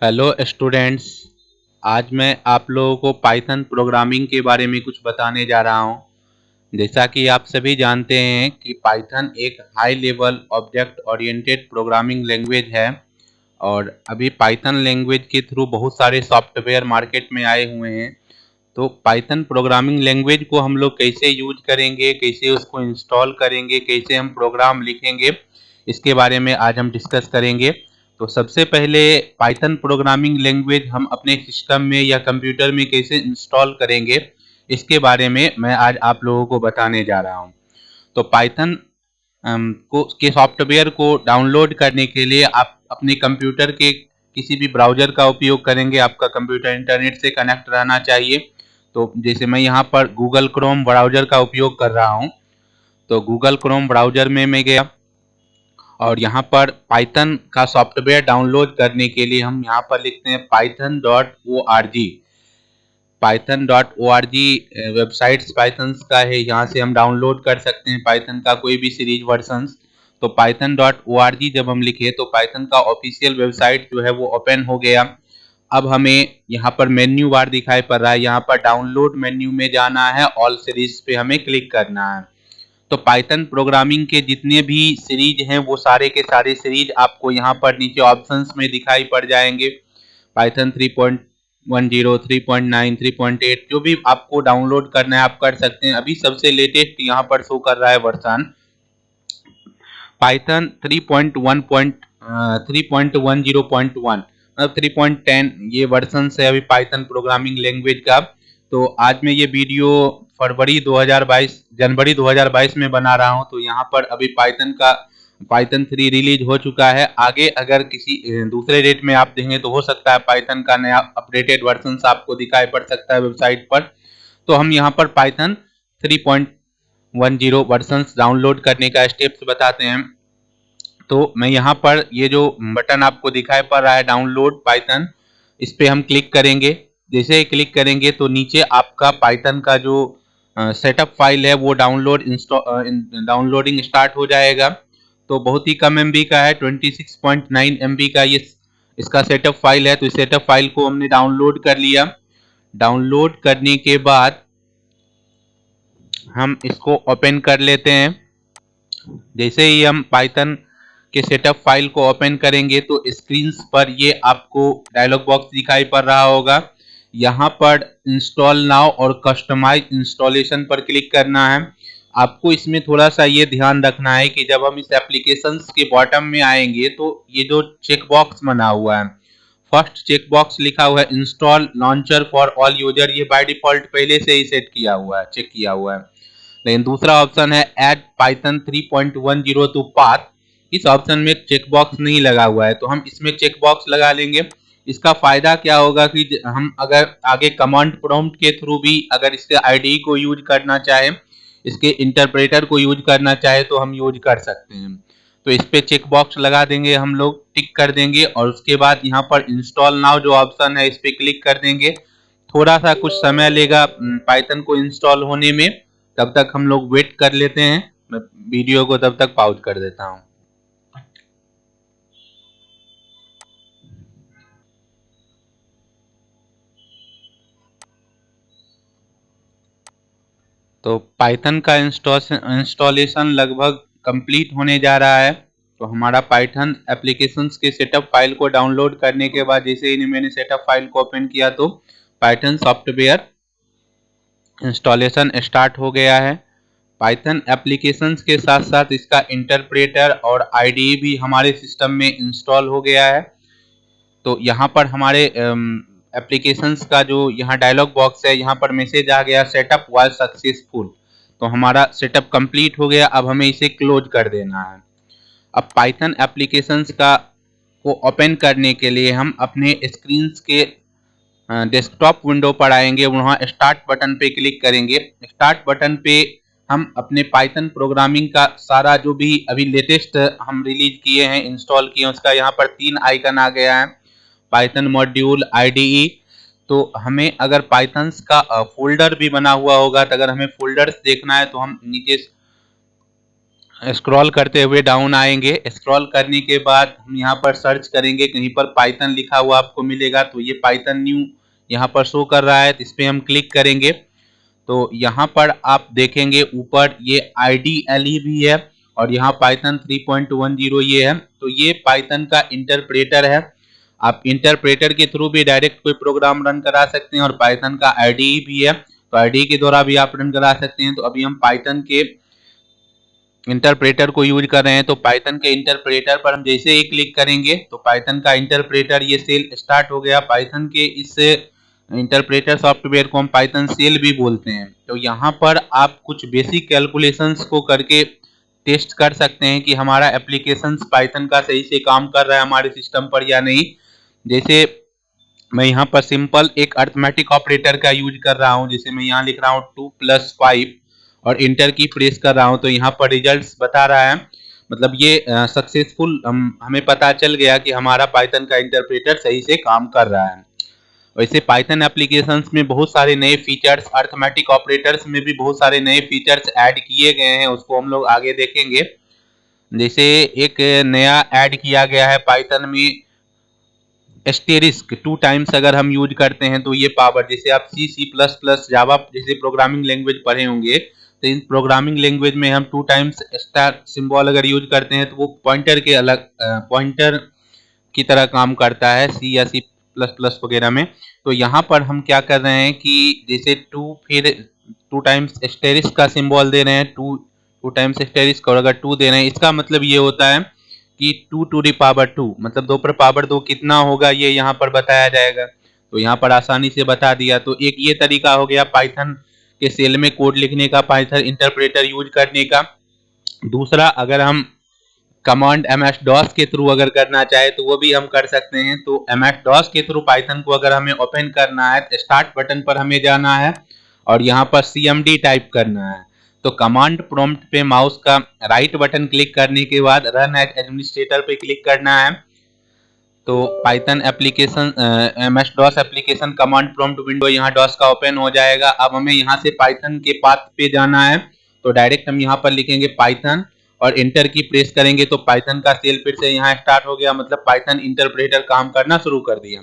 Hello students. आज मैं आप लोगों को पाइथन प्रोग्रामिंग के बारे में कुछ बताने जा रहा हूं। जैसा कि आप सभी जानते हैं कि पाइथन एक high level object oriented programming language है और अभी पाइथन लैंग्वेज के थ्रू बहुत सारे सॉफ्टवेयर मार्केट में आए हुए हैं। तो पाइथन प्रोग्रामिंग लैंग्वेज को हम लोग कैसे यूज करेंगे, कैसे उसको इंस्टॉल करेंगे, कैसे हम प्रोग्राम लिखेंगे, इसके बारे में आज हम डिस्कस करेंगे। तो सबसे पहले पाइथन प्रोग्रामिंग लैंग्वेज हम अपने सिस्टम में या कंप्यूटर में कैसे इंस्टॉल करेंगे, इसके बारे में मैं आज आप लोगों को बताने जा रहा हूँ। तो पाइथन को के सॉफ्टवेयर को डाउनलोड करने के लिए आप अपने कंप्यूटर के किसी भी ब्राउज़र का उपयोग करेंगे। आपका कंप्यूटर इंटरनेट से कनेक्ट रहना चाहिए। तो जैसे मैं यहाँ पर गूगल क्रोम ब्राउज़र का उपयोग कर रहा हूँ, तो गूगल क्रोम ब्राउज़र में मैं गया और यहाँ पर पाइथन का सॉफ्टवेयर डाउनलोड करने के लिए हम यहाँ पर लिखते हैं python.org। python.org वेबसाइट्स पाइथन का है, यहाँ से हम डाउनलोड कर सकते हैं पाइथन का कोई भी सीरीज वर्जन्स। तो python.org जब हम लिखे तो पाइथन का ऑफिशियल वेबसाइट जो है वो ओपन हो गया। अब हमें यहाँ पर मेन्यू बार दिखाई पड़ रहा है, यहाँ पर डाउनलोड मेन्यू में जाना है, ऑल सीरीज पे हमें क्लिक करना है। तो पाइथन प्रोग्रामिंग के जितने भी सीरीज हैं वो सारे के सारे सीरीज आपको यहाँ पर नीचे ऑप्शंस में दिखाई पड़ जाएंगे। पाइथन 3.10, 3.9, 3.8 जो भी आपको डाउनलोड करना है आप कर सकते हैं। अभी सबसे लेटेस्ट यहाँ पर शो कर रहा है वर्जन पाइथन 3.10.1, मतलब 3.10 ये वर्जन है अभी पाइथन प्रोग्रामिंग लैंग्वेज का। तो आज मैं ये वीडियो जनवरी 2022 में बना रहा हूँ। तो यहाँ पर अभी पाइथन 3 रिलीज हो चुका है। आगे अगर किसी दूसरे डेट में आप देखेंगे तो हो सकता है पाइथन का नया अपडेटेड वर्जन आपको दिखाई पड़ सकता है वेबसाइट पर। तो हम यहाँ पर पाइथन 3.10 वर्जन डाउनलोड करने का स्टेप्स बताते हैं। तो मैं यहाँ पर ये जो बटन आपको दिखाई पड़ रहा है डाउनलोड पाइथन, इस पे हम क्लिक करेंगे। जैसे ही क्लिक करेंगे तो नीचे आपका पाइथन का जो सेटअप फाइल है वो डाउनलोडिंग स्टार्ट हो जाएगा। तो बहुत ही कम एमबी का है, 26.9 एमबी का ये इसका सेटअप फाइल है। तो इस सेटअप फाइल को हमने डाउनलोड कर लिया। डाउनलोड करने के बाद हम इसको ओपन कर लेते हैं। जैसे ही हम पाइथन के सेटअप फाइल को ओपन करेंगे तो स्क्रीन पर ये आपको डायलॉग बॉक्स दिखाई पड़ रहा होगा। यहाँ पर इंस्टॉल नाउ और कस्टमाइज इंस्टॉलेशन पर क्लिक करना है। आपको इसमें थोड़ा सा ये ध्यान रखना है कि जब हम इस एप्लीकेशन के बॉटम में आएंगे तो ये जो चेक बॉक्स बना हुआ है, फर्स्ट चेक बॉक्स लिखा हुआ है install launcher for all user, ये बाय डिफॉल्ट पहले से ही सेट किया हुआ है, चेक किया हुआ है। लेकिन दूसरा ऑप्शन है ऐड पाइथन 3.10 टू पाथ, इस ऑप्शन में चेक बॉक्स नहीं लगा हुआ है, तो हम इसमें चेक बॉक्स लगा लेंगे। इसका फायदा क्या होगा कि हम अगर आगे कमांड प्रॉम्प्ट के थ्रू भी अगर इसके आईडी को यूज करना चाहे, इसके इंटरप्रेटर को यूज करना चाहे तो हम यूज कर सकते हैं। तो इस पे चेक बॉक्स लगा देंगे, हम लोग टिक कर देंगे और उसके बाद यहाँ पर इंस्टॉल नाउ जो ऑप्शन है इस पे क्लिक कर देंगे। थोड़ा सा कुछ समय लेगा पाइथन को इंस्टॉल होने में, तब तक हम लोग वेट कर लेते हैं। मैं वीडियो को तब तक पॉज कर देता हूँ। तो पाइथन का इंस्टॉलेशन लगभग कंप्लीट होने जा रहा है। तो हमारा पाइथन एप्लीकेशंस के सेटअप फाइल को डाउनलोड करने के बाद जैसे ही मैंने सेटअप फाइल को ओपन किया तो पाइथन सॉफ्टवेयर इंस्टॉलेशन स्टार्ट हो गया है। पाइथन एप्लीकेशंस के साथ साथ इसका इंटरप्रेटर और आईडीई भी हमारे सिस्टम में इंस्टॉल हो गया है। तो यहाँ पर हमारे एप्लीकेशंस का जो यहाँ डायलॉग बॉक्स है, यहाँ पर मैसेज आ गया सेटअप वाज सक्सेसफुल। तो हमारा सेटअप कंप्लीट हो गया, अब हमें इसे क्लोज कर देना है। अब पाइथन एप्लीकेशंस का को ओपन करने के लिए हम अपने स्क्रीन के डेस्कटॉप विंडो पर आएंगे, वहाँ स्टार्ट बटन पे क्लिक करेंगे। स्टार्ट बटन पे हम अपने पाइथन प्रोग्रामिंग का सारा जो भी अभी लेटेस्ट हम रिलीज किए हैं, इंस्टॉल किए हैं, उसका यहाँ पर 3 आइकन आ गया है, पाइथन मॉड्यूल, आईडीई। तो हमें अगर पाइथन्स का फोल्डर भी बना हुआ होगा तो अगर हमें फोल्डर्स देखना है तो हम नीचे स्क्रॉल करते हुए डाउन आएंगे। स्क्रॉल करने के बाद हम यहाँ पर सर्च करेंगे, कहीं पर पाइथन लिखा हुआ आपको मिलेगा, तो ये पाइथन न्यू यहाँ पर शो कर रहा है, तो इस पर हम क्लिक करेंगे। तो यहाँ पर आप देखेंगे ऊपर ये IDLE भी है और यहाँ पाइथन 3.10 ये है। तो ये पाइथन का इंटरप्रेटर है। आप इंटरप्रेटर के थ्रू भी डायरेक्ट कोई प्रोग्राम रन करा सकते हैं और पाइथन का IDE भी है, तो IDE के द्वारा भी आप रन करा सकते हैं। तो अभी हम पाइथन के इंटरप्रेटर को यूज कर रहे हैं, तो पाइथन के इंटरप्रेटर पर हम जैसे ही क्लिक करेंगे तो पाइथन का इंटरप्रेटर ये सेल स्टार्ट हो गया। पाइथन के इस इंटरप्रेटर सॉफ्टवेयर को हम पाइथन सेल भी बोलते हैं। तो यहाँ पर आप कुछ बेसिक कैलकुलेशंस को करके टेस्ट कर सकते हैं कि हमारा एप्लीकेशन पाइथन का सही से काम कर रहा है हमारे सिस्टम पर या नहीं। जैसे मैं यहाँ पर सिंपल एक अर्थमेटिक ऑपरेटर का यूज कर रहा हूँ, जैसे मैं यहाँ लिख रहा हूँ 2 + 5 और इंटर की प्रेस कर रहा हूँ, तो यहाँ पर रिजल्ट्स बता रहा है, मतलब ये सक्सेसफुल हमें पता चल गया कि हमारा पाइथन का इंटरप्रेटर सही से काम कर रहा है। वैसे पाइथन एप्लीकेशंस में बहुत सारे नए फीचर्स, अर्थमेटिक ऑपरेटर्स में भी बहुत सारे नए फीचर्स ऐड किए गए हैं, उसको हम लोग आगे देखेंगे। जैसे एक नया ऐड किया गया है पाइथन में एस्टेरिस्क 2 टाइम्स अगर हम यूज करते हैं तो ये पावर, जैसे आप C++, जावा जैसे प्रोग्रामिंग लैंग्वेज पढ़े होंगे, तो इन प्रोग्रामिंग लैंग्वेज में हम 2 टाइम्स स्टार सिंबल अगर यूज करते हैं तो वो पॉइंटर के अलग पॉइंटर की तरह काम करता है C या C++ वगैरह में। तो यहाँ पर हम क्या कर रहे हैं कि जैसे 2 फिर 2 टाइम्स एस्टेरिस्क का सिंबल दे रहे हैं, 2 टाइम्स एस्टेरिस्क और अगर 2 दे रहे हैं, इसका मतलब ये होता है कि 2⁻², मतलब 2 कितना होगा ये यहाँ पर बताया जाएगा। तो यहाँ पर आसानी से बता दिया। तो एक ये तरीका हो गया पाइथन के सेल में कोड लिखने का, पाइथन इंटरप्रेटर यूज करने का। दूसरा, अगर हम कमांड MS DOS के थ्रू अगर करना चाहे तो वो भी हम कर सकते हैं। तो MS DOS के थ्रू पाइथन को अगर हमें ओपन करना है तो स्टार्ट बटन पर हमें जाना है और यहाँ पर CMD टाइप करना है। तो कमांड प्रॉम्प्ट पे माउस का राइट बटन क्लिक करने के बाद रन एज एडमिनिस्ट्रेटर पे क्लिक करना है। तो Python application MS DOS application command prompt window यहाँ DOS का ओपन हो जाएगा। अब हमें यहाँ से पाइथन के पाथ पे जाना है, तो डायरेक्ट हम यहाँ पर लिखेंगे पाइथन और इंटर की प्रेस करेंगे तो पाइथन का सेल फिर से यहाँ स्टार्ट हो गया, मतलब पाइथन इंटरप्रेटर काम करना शुरू कर दिया।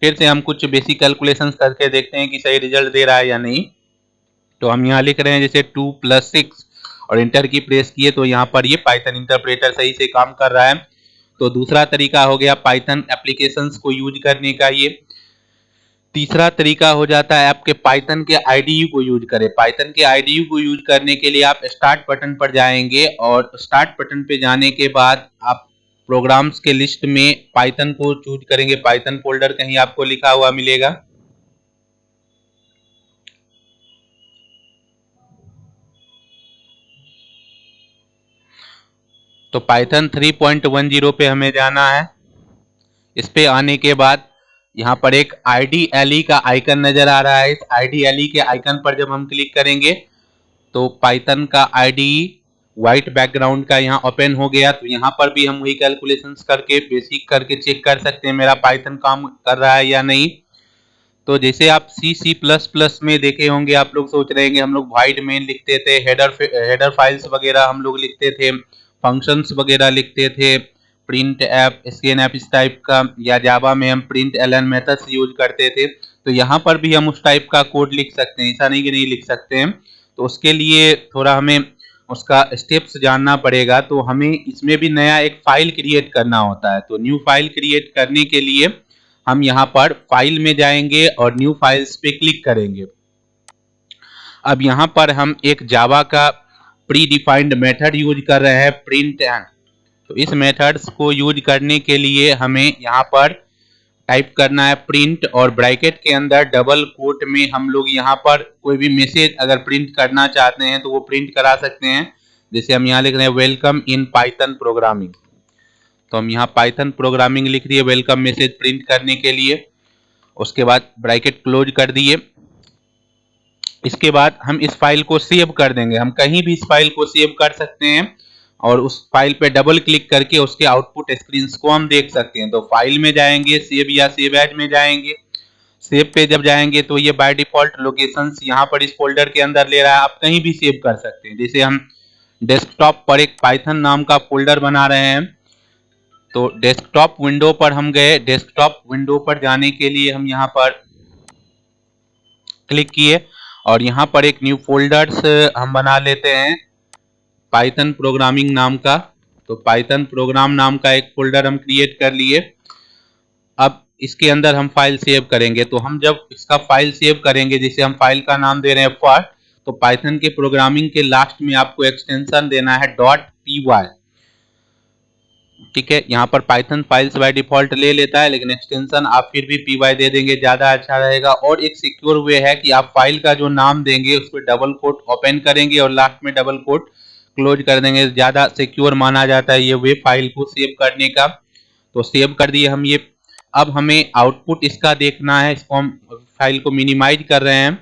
फिर से हम कुछ बेसिक कैलकुलेशंस करके देखते हैं कि सही रिजल्ट दे रहा है या नहीं। तो हम यहाँ लिख रहे हैं जैसे 2 + 6 और इंटर की प्रेस किए तो यहाँ पर ये पाइथन इंटरप्रेटर सही से काम कर रहा है। तो दूसरा तरीका हो गया पाइथन एप्लीकेशंस को यूज करने का ये। तीसरा तरीका हो जाता है आपके पाइथन के IDE को यूज करें। पाइथन के IDE को यूज करने के लिए आप स्टार्ट बटन पर जाएंगे और स्टार्ट बटन पे जाने के बाद आप प्रोग्राम्स के लिस्ट में पाइथन को चूज करेंगे। पाइथन फोल्डर कहीं आपको लिखा हुआ मिलेगा। तो पाइथन 3.10 पे हमें जाना है। इस पे आने के बाद यहाँ पर एक IDLE का आइकन नजर आ रहा है। इस IDLE के आइकन पर जब हम क्लिक करेंगे तो पाइथन का IDE व्हाइट बैकग्राउंड का यहाँ ओपन हो गया। तो यहाँ पर भी हम वही कैलकुलेशंस करके बेसिक करके चेक कर सकते हैं मेरा पाइथन काम कर रहा है या नहीं। तो जैसे आप C++ में देखे होंगे, आप लोग सोच रहे हैं हम लोग वाइड मेन लिखते थे, हेडर फाइल्स वगैरह हम लोग लिखते थे, फंक्शंस वगैरह लिखते थे, प्रिंट ऐप, स्कैन ऐप इस टाइप का, या जावा में हम प्रिंट एलन मेथड्स यूज करते थे। तो यहाँ पर भी हम उस टाइप का कोड लिख सकते हैं, ऐसा नहीं कि नहीं लिख सकते हैं। तो उसके लिए थोड़ा हमें उसका स्टेप्स जानना पड़ेगा। तो हमें इसमें भी नया एक फाइल क्रिएट करना होता है। तो न्यू फाइल क्रिएट करने के लिए हम यहाँ पर फाइल में जाएंगे और न्यू फाइल्स पे क्लिक करेंगे। अब यहाँ पर हम एक जावा का प्री डिफाइंड मेथड यूज कर रहे हैं, प्रिंट एंड। तो इस मेथड्स को यूज करने के लिए हमें यहाँ पर टाइप करना है प्रिंट और ब्रैकेट के अंदर डबल कोट में हम लोग यहाँ पर कोई भी मैसेज अगर प्रिंट करना चाहते हैं तो वो प्रिंट करा सकते हैं। जैसे हम यहाँ लिख रहे हैं वेलकम इन पाइथन प्रोग्रामिंग, तो हम यहाँ पाइथन प्रोग्रामिंग लिख दिए वेलकम मैसेज प्रिंट करने के लिए। उसके बाद ब्रैकेट क्लोज कर दिए। इसके बाद हम इस फाइल को सेव कर देंगे। हम कहीं भी इस फाइल को सेव कर सकते हैं और उस फाइल पे डबल क्लिक करके उसके आउटपुट स्क्रीन को हम देख सकते हैं। तो फाइल में जाएंगे, सेव या सेव एज में जाएंगे। सेव पे जब जाएंगे तो ये बाय डिफॉल्ट लोकेशंस यहाँ पर इस फोल्डर के अंदर ले रहा है, आप कहीं भी सेव कर सकते हैं। जैसे हम डेस्कटॉप पर एक पाइथन नाम का फोल्डर बना रहे हैं। तो डेस्कटॉप विंडो पर हम गए। डेस्कटॉप विंडो पर जाने के लिए हम यहाँ पर क्लिक किए और यहाँ पर एक न्यू फोल्डर्स हम बना लेते हैं पाइथन प्रोग्रामिंग नाम का। तो पाइथन प्रोग्राम नाम का एक फोल्डर हम क्रिएट कर लिए। अब इसके अंदर हम फाइल सेव करेंगे। तो हम जब इसका फाइल सेव करेंगे, जैसे हम फाइल का नाम दे रहे हैं फर्स्ट, तो पाइथन के प्रोग्रामिंग के लास्ट में आपको एक्सटेंशन देना है .py। ठीक है, यहाँ पर पाइथन फाइल्स बाय डिफॉल्ट ले लेता है, लेकिन एक्सटेंशन आप फिर भी py दे देंगे, ज्यादा अच्छा रहेगा। और एक सिक्योर वे है कि आप फाइल का जो नाम देंगे उस पर डबल कोट ओपन करेंगे और लास्ट में डबल कोट क्लोज कर देंगे। ज्यादा सिक्योर माना जाता है ये वे फाइल को सेव करने का। तो सेव कर दिए हम ये। अब हमें आउटपुट इसका देखना है। इसको हम फाइल को मिनिमाइज कर रहे हैं।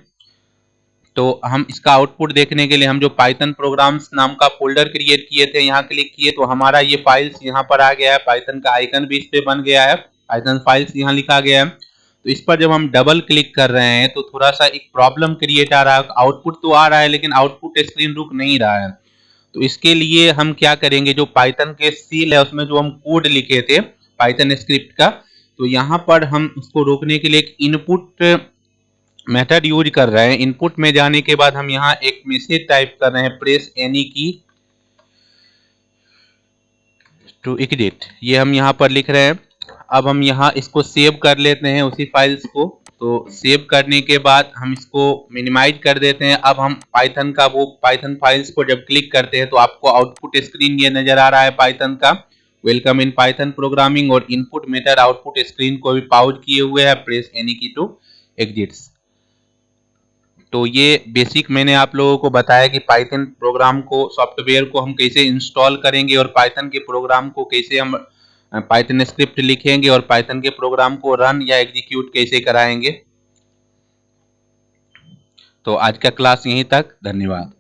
तो हम इसका आउटपुट देखने के लिए हम जो पाइथन प्रोग्राम्स नाम का फोल्डर क्रिएट किए थे, यहाँ क्लिक किए तो हमारा ये फाइल्स यहाँ पर आ गया है। पाइथन का आइकन भी इस पे बन गया है, पाइथन फाइल्स यहाँ लिखा गया है। तो इस पर जब हम डबल क्लिक कर रहे हैं तो थोड़ा सा एक प्रॉब्लम क्रिएट आ रहा है। आउटपुट तो आ रहा है लेकिन आउटपुट स्क्रीन रुक नहीं रहा है। तो इसके लिए हम क्या करेंगे, जो पाइथन के सील है उसमें जो हम कोड लिखे थे पाइथन स्क्रिप्ट का, तो यहाँ पर हम उसको रोकने के लिए एक इनपुट मेथड यूज कर रहे हैं। इनपुट में जाने के बाद हम यहाँ एक मैसेज टाइप कर रहे हैं, प्रेस एनी की टू एग्जिट, ये हम यहाँ पर लिख रहे हैं। अब हम यहाँ इसको सेव कर लेते हैं उसी फाइल्स को। तो सेव करने के बाद हम इसको मिनिमाइज कर देते हैं। अब हम पाइथन का वो पाइथन फाइल्स को जब क्लिक करते हैं तो आपको आउटपुट स्क्रीन ये नजर आ रहा है पाइथन का, वेलकम इन पाइथन प्रोग्रामिंग, और इनपुट मेथड आउटपुट स्क्रीन को भी पाउज किए हुए है, प्रेस एनी की टू एग्जिट्स। तो ये बेसिक मैंने आप लोगों को बताया कि पाइथन प्रोग्राम को, सॉफ्टवेयर को हम कैसे इंस्टॉल करेंगे और पाइथन के प्रोग्राम को कैसे हम पाइथन स्क्रिप्ट लिखेंगे और पाइथन के प्रोग्राम को रन या एग्जीक्यूट कैसे कराएंगे। तो आज का क्लास यहीं तक, धन्यवाद।